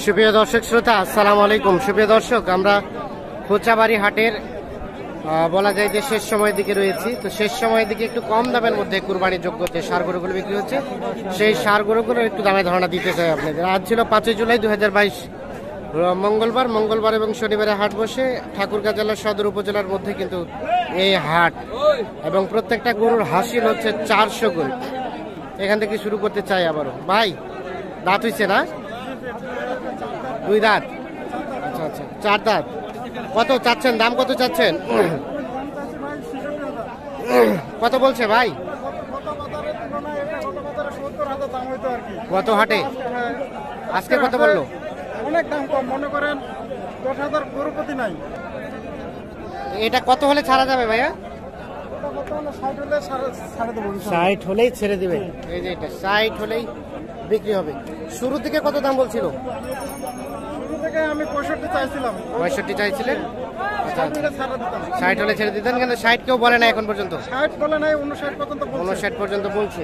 সুপ্রিয় দর্শক শ্রোতা, আসসালামু আলাইকুম। সুপ্রিয় দর্শক, আমরা কোচাবাড়ি হাটের বলা যায় যে শেষ সময়ের দিকে রয়েছি। তো শেষ সময়ের দিকে একটু কম দামের মধ্যে কুরবানির যোগ্য যে সার গরুগুলো বিক্রি হচ্ছে, সেই সার গরুগুলোর একটু দামে ধারণা দিতে চাই আপনাদের। আজ ছিল 5 জুলাই 2022 মঙ্গলবার এবং শনিবারে হাট বসে ঠাকুরগাঁ জেলার সদর উপজেলার মধ্যে কিন্তু এই হাট, এবং প্রত্যেকটা গরুর হাসিল হচ্ছে 400 গরু। এখান থেকে শুরু করতে চাই আবারও। ভাই, দাঁত হইছে না? 2 দাঁত? আচ্ছা আচ্ছা, 4 দাঁত। কত চাচ্ছেন? দাম কত চাচ্ছেন? কত বলছে ভাই? কত হাটে? আজকে কত বললো? অনেক দাম কম, মনে করেন 10,000 গরু প্রতি নাই। এটা কত হলে ছাড়া যাবে ভাইয়া? 60 হলেই ছেড়ে দিবে। এই যে এটা 60 হলেই বিক্রি হবে। শুরু থেকে কত দাম বলছিল? শুরু থেকে আমি 65 চাইছিলাম। 65 চাইছিলেন? আচ্ছা, 60 হলে ছেড়ে দিতেন, কিন্তু 60 কেউ বলে না এখন পর্যন্ত। 60 বলে নাই, 59 পর্যন্ত বলছে। 59 পর্যন্ত বলছে।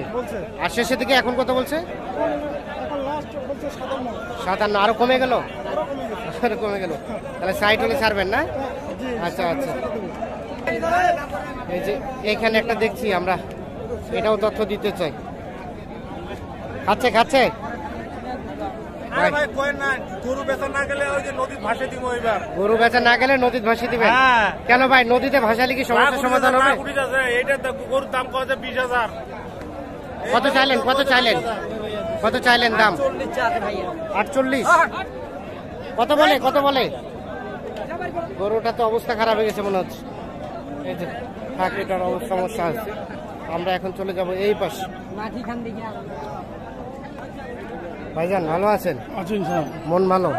আর শেষের দিকে এখন কত বলছে? এখন লাস্ট বলছে 57। 57? আরো কমে গেল? আরো কমে গেল। তাহলে 60 হলে ছাড়বেন না? আচ্ছা আচ্ছা। এই যে এখানে একটা দেখছি আমরা, এটাও তথ্য দিতে চাই। খাচ্ছে গরু বেচা না গেলে ওই যে নদীর ভাসে দিব। এবার গরু বেচা না গেলে নদীর ভাসি দিবেন? কেন ভাই, নদীতে ভাসালে কি সমস্যার সমাধান হবে? এইটা গরুর দাম কত? 20,000। কত চাইলেন দাম? 48? কত বলে? গরুটা তো অবস্থা খারাপ হয়ে গেছে মনে হচ্ছে। এই যে এটার সমস্যা আছে। আমরা এখন চলে যাব এই পাশে। ভাইজান, ভালো আছেন? মন ভালো?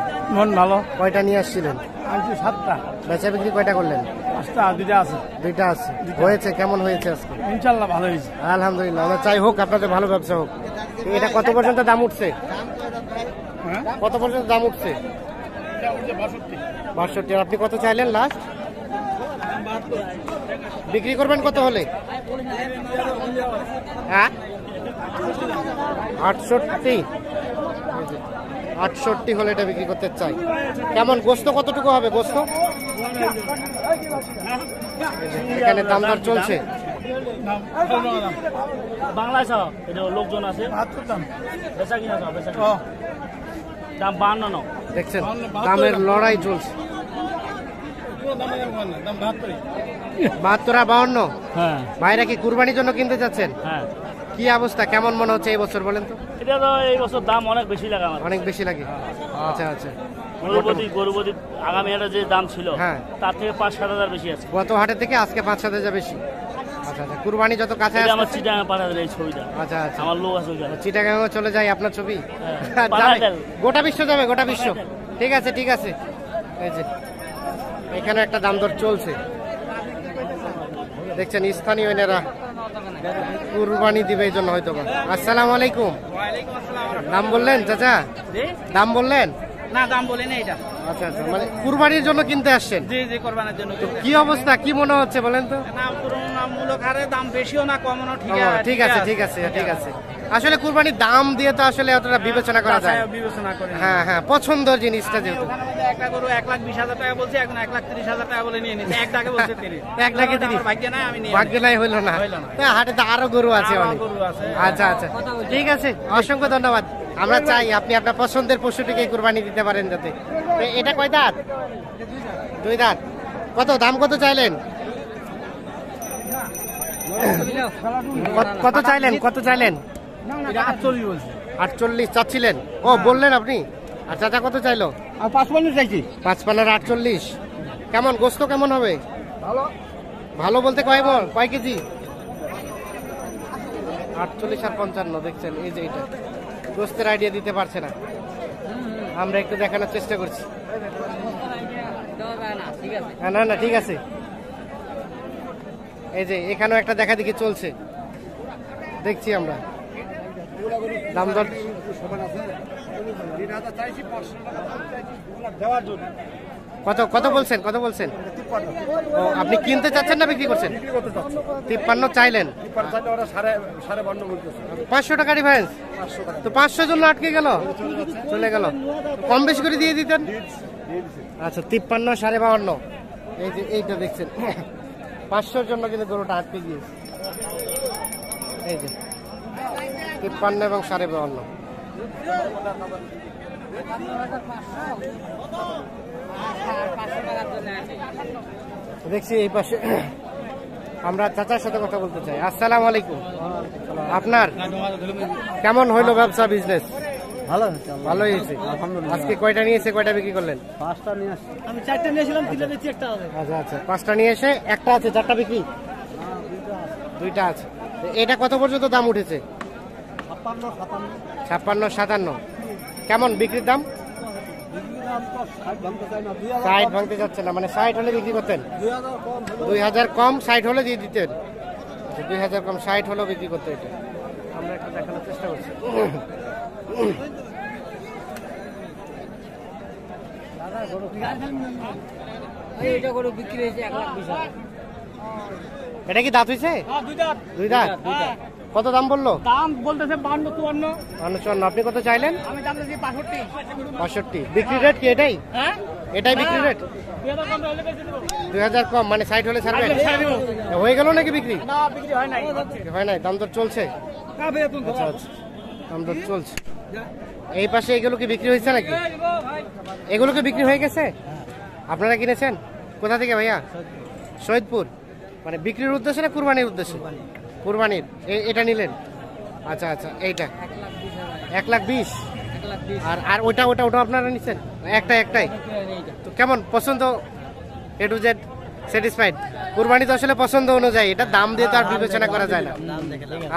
কয়টা নিয়ে আসছিলেন? 7টা। বেচা বিক্রি কয়টা করলেন? 5টা। 2টা আছে। হয়েছে? কেমন হয়েছে আজকে? ইনশাআল্লাহ ভালো হয়েছে। আলহামদুলিল্লাহ। আমরা চাই হোক, আপনাদের ভালো ব্যবসা হোক। এটা কত পর্যন্ত দাম উঠছে? কত পর্যন্ত দাম উঠছে? 62। আপনি কত চাইলেন লাস্ট? বিক্রি করবেন কত হলে? 68 হলে এটা বিক্রি করতে চাই। কেমন গোস্ত কতটুকু হবে? গোস্ত এখানে দাম দর চলছে। বাংলায় লোকজন আছে, দাম 52। দেখছেন, দামের লড়াই চলছে। 72 আর 52? হ্যাঁ। ভাইরা কি কুরবানির জন্য কিনতে যাচ্ছেন? হ্যাঁ। কি অবস্থা, কেমন মনে হচ্ছে এই বছর বলেন তো? এটা তো এই বছর দাম অনেক বেশি লাগে আমার। অনেক বেশি লাগে? আচ্ছা আচ্ছা। গরুপতি আগামী হাটে যে দাম ছিল, হ্যাঁ, তার থেকে 5-7 হাজার বেশি আছে গত হাটের থেকে আজকে 5-7 হাজার বেশি। আচ্ছা আচ্ছা। কুরবানি যত কাছে আসছে, আমার চিটাগাং পাঠাতে এই ছবিটা। আচ্ছা আচ্ছা, আমার লোক আছে চিটাগাং চলে যায় আপনার ছবি। গোটা বিশ্ব যাবে, গোটা বিশ্ব। ঠিক আছে ঠিক আছে। এই যে এখানে একটা দাম দর চলছে, দেখছেন স্থানীয় এনারা কুরবানি দিবে এই জন্য হয়তো। আসসালামু আলাইকুম। দাম বললেন চাচা? দাম বললেন না, দাম বলি না এটা। আচ্ছা আচ্ছা, মানে কুরবানির জন্য কিনতে আসছেন? জি জি, কুরবানির জন্য। কি অবস্থা, কি মনে হচ্ছে বলেন তো? না, তুলনামূলক হারে দাম বেশিও না কমও না। ঠিক আছে ঠিক আছে ঠিক আছে। আসলে কুরবানির দাম দিয়ে তো আসলে অতটা বিবেচনা করা যায়, বিবেচনা করে। হ্যাঁ হ্যাঁ, পছন্দের জিনিসটা যেহেতু। একটা গরু 1,20,000 টাকা বলছে, এখন 1,30,000 টাকা বলে নিয়ে নিচ্ছে। এক ডাকে বলছে 30। এক ডাকে 30? ভাগ্য নাই, আমি নিয়ে ভাগ্য নাই, হইলো না। হাটে তো আরো গরু আছে অনেক। আচ্ছা আচ্ছা, ঠিক আছে, অসংখ্য ধন্যবাদ। আমরা চাই আপনি আপনার পছন্দের পশুটিকে কুরবানি দিতে পারেন যাতে। এটা কয় দাঁত? 2 দাঁত। কত দাম, কত চাইলেন? কত চাইলেন? 48 চাচ্ছিলেন? ও, বললেন আপনি। আর চাচা কত চাইলো? 55 চাইছি। 55 আর 48। কেমন গোস্ত, কেমন হবে? ভালো বলতে কয় কেজি? 48 আর 55। দেখছেন, এই যে এটা গোস্তের আইডিয়া দিতে পারছে না, আমরা একটু দেখানোর চেষ্টা করছি। না না, ঠিক আছে। এই যে এখানেও একটা দেখা দেখি চলছে, দেখছি আমরা। দাম দর কত কত বলছেন, কত বলছেন? ও, আপনি কিনতে চাচ্ছেন না বিক্রি করছেন? 53 চাইলেন, 500 টাকা ডিফারেন্স। তো 500 জন্য আটকে গেল, চলে গেল। কম বেশি করে দিয়ে দিতেন। আচ্ছা 53 52। এই যে এইটা দেখছেন 500 জন্য কিন্তু গরুটা আটকে গিয়েছে। এই যে 53 এবং 52। দেখছি এই পাশে আমরা চাচার সাথে কথা বলতে চাই। আসসালামু আলাইকুম। আপনার কেমন হইলো ব্যবসা, বিজনেস? ভালো ভালো হয়েছে। আজকে কয়টা নিয়েছে, কয়টা বিক্রি করলেন? 5টা নিয়ে আসছি। আমি 4টা নিয়েছিলাম, 3টা বেশি একটা হবে। আচ্ছা আচ্ছা, 5টা নিয়ে এসে একটা আছে, 4টা বিক্রি, 2টা আছে। এটা কত পর্যন্ত দাম উঠেছে? 56 57। কেমন বিক্রির দাম? 60 ভাঙতে যাচ্ছে না, মানে 60 হলে বিক্রি করতেন? 2000 কম, 60 হলে দিয়ে দিতেন। 2000 কম 60 হলেও বিক্রি করতে। এটা আমরা একটু দেখানোর চেষ্টা করছি। এটা কি দাঁত হয়েছে? দুই দাঁত। কত দাম বললো? দাম বলতেছে 52 54। 54। আপনি কত চাইলেন? আমি দাম দিয়েছি 65। 65। বিক্রি রেট কি এটাই? হ্যাঁ, এটাই বিক্রি রেট? 2000 কম হলে বেশি দেব। 2000 কম, মানে 60 হলে ছাড়বেন? হয়ে গেল নাকি বিক্রি? না, বিক্রি হয় নাই। হয় নাই, দাম দর চলছে? না ভাই, তুমি আচ্ছা আচ্ছা, দাম দর চলছে। এই পাশে এগুলো কি বিক্রি হয়েছে নাকি? এগুলো কি বিক্রি হয়ে গেছে? আপনারা কিনেছেন? কোথা থেকে ভাইয়া? সৈয়দপুর। মানে বিক্রির উদ্দেশ্যে না কুরবানির উদ্দেশ্যে? কুরবানির। এটা নিলেন? আচ্ছা আচ্ছা, এইটা 1,20,000। আর আর ওটা ওটা ওটা আপনারা নিচ্ছেন? একটাই। তো কেমন পছন্দ? এ টু জেড স্যাটিসফাইড? কুরবানি তো আসলে পছন্দ অনুযায়ী, এটা দাম দিয়ে তো আর বিবেচনা করা যায় না।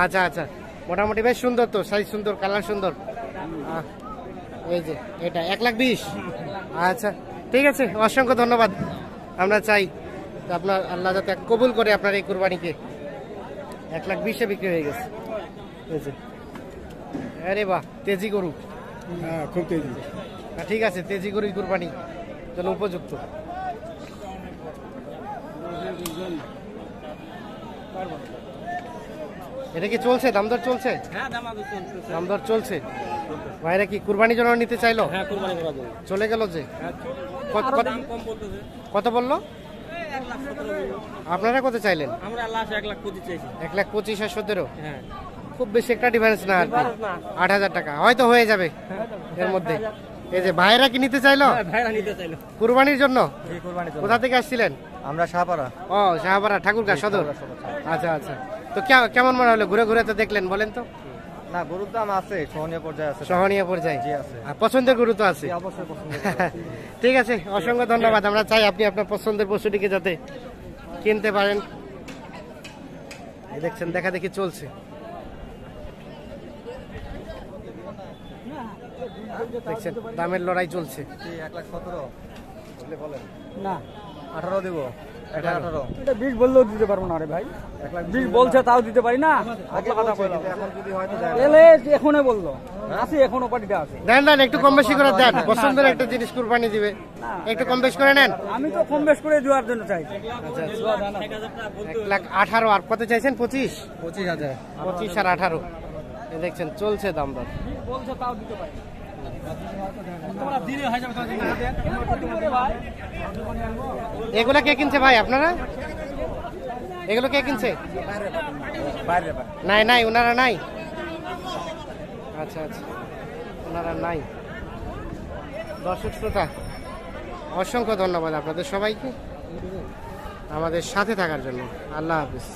আচ্ছা আচ্ছা, মোটামুটি বেশ সুন্দর তো, সাইজ সুন্দর, কালার সুন্দর। এই যে এটা 1,20,000। আচ্ছা ঠিক আছে, অসংখ্য ধন্যবাদ। আমরা চাই আপনার আল্লাহ যাতে কবুল করে আপনার এই কুরবানিকে। 1,20,000 বিক্রি হয়ে গেছে। আরে বাহ, তেজি গরু। হ্যাঁ, খুব তেজি। ঠিক আছে, তেজি গরুই কুরবানি জন্য উপযুক্ত। এটা কি চলছে, দাম দর চলছে? হ্যাঁ, দাম দর চলছে। ভাইরা কি কুরবানির জন্য নিতে চাইলো? হ্যাঁ, কুরবানি করা যাবে। চলে গেল যে। দাম কম বলতেছে। কত বললো? 1,17,000। আপনারা কত চাইলেন? আমরা লাস্ট 1,25,000 চাইছি। 1,25,000 আর 17। হ্যাঁ, খুব বেশি একটা ডিফারেন্স না আর কি। 8,000 টাকা হয়তো হয়ে যাবে এর মধ্যে। এই যে ভাইরা কি নিতে চাইলো ভাইরা নিতে চাইলো কুরবানির জন্য? জি, কুরবানির জন্য। কোথা থেকে আসছিলেন? আমরা শাহপাড়া। ও, শাহপাড়া, ঠাকুরগাঁ সদর। আচ্ছা আচ্ছা, তো কেমন মনে হলো? ঘুরে ঘুরে তো দেখলেন, বলেন তো। না, গরুর দাম আছে, সহনীয় পর্যায়ে আছে। সহনীয় পর্যায়ে? জি আছে। আর পছন্দের গরু তো আছে? জি, অবশ্যই পছন্দ। ঠিক আছে, অসংখ্য ধন্যবাদ। আমরা চাই আপনি আপনার পছন্দের পশুটিকে যাতে কিনতে পারেন। এই দেখছেন, দেখা দেখি চলছে। দেখছেন দামের লড়াই চলছে। জি, 1,17,000 বলেন। না, 18 দিব। এটা 18। এটা 20 বললেও দিতে পারবো না রে ভাই। 20 বলছে তাও দিতে পারি না। আগে কথা কইলাম, এখন যদি হয়তো দেয়। এলে এখনই বললো, আছে এখনো পার্টিটা আছে। দেন একটু কম বেশি করে দেন, পছন্দের একটা জিনিস কুরবানি দিবে, একটু কম বেশি করে নেন। আমি তো কম বেশ করে দেওয়ার জন্য চাইছি। 1,18,000। আর কত চাইছেন? 25? 25,000। 25 আর 18। এই দেখছেন চলছে দাম দর। বলছে তাও দিতে পারি। এগুলা কে কিনছে ভাই আপনারা? এগুলো কে কিনছে? নাই, ওনারা নাই। আচ্ছা আচ্ছা, ওনারা নাই। দর্শক শ্রোতা, অসংখ্য ধন্যবাদ আপনাদের সবাইকে আমাদের সাথে থাকার জন্য। আল্লাহ হাফিজ।